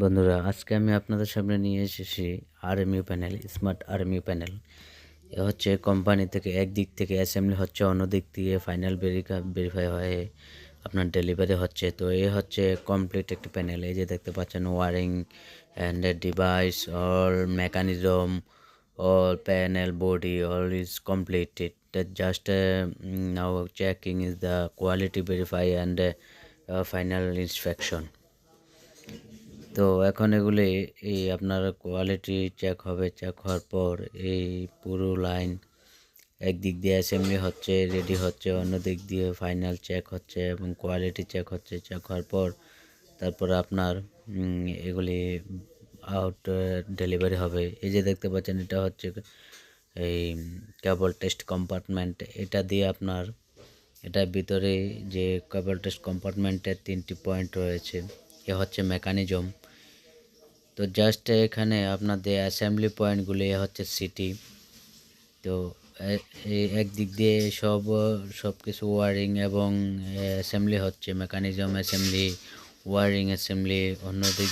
বন্ধুরা, আজকে আমি আপনাদের সামনে নিয়ে এসেছি আরএমইউ প্যানেল, স্মার্ট আরএমইউ প্যানেল। এ হচ্ছে কোম্পানি থেকে একদিক থেকে অ্যাসেম্বলি হচ্ছে, অন্য দিক দিয়ে ফাইনাল ভেরিফাই হয়ে আপনার ডেলিভারি হচ্ছে। তো এ হচ্ছে কমপ্লিট একটি প্যানেল। এই যে দেখতে পাচ্ছেন wiring and device all mechanism all panel body all is completed, that just now checking is the quality verify and final inspection. তো এখন এগুলি এই আপনার কোয়ালিটি চেক হবে। চেক হওয়ার পর এই পুরো লাইন একদিক দিয়ে অ্যাসেম্বলি হচ্ছে, রেডি হচ্ছে, অন্য দিক দিয়ে ফাইনাল চেক হচ্ছে এবং কোয়ালিটি চেক হচ্ছে। চেক হওয়ার পর তারপরে আপনার এগুলি আউট ডেলিভারি হবে। এই যে দেখতে পাচ্ছেন, এটা হচ্ছে এই কেবল টেস্ট কম্পার্টমেন্ট। এটা দিয়ে আপনার এটার ভিতরে যে কেবল টেস্ট কম্পার্টমেন্টের 3টি পয়েন্ট রয়েছে, এ হচ্ছে মেকানিজম। তো জাস্ট এখানে আপনাদের অ্যাসেম্বলি পয়েন্টগুলি হচ্ছে সিটি। তো এই একদিক দিয়ে সব কিছু ওয়ারিং এবং অ্যাসেম্বলি হচ্ছে, মেকানিজম অ্যাসেম্বলি, ওয়ারিং অ্যাসেম্বলি। অন্যদিক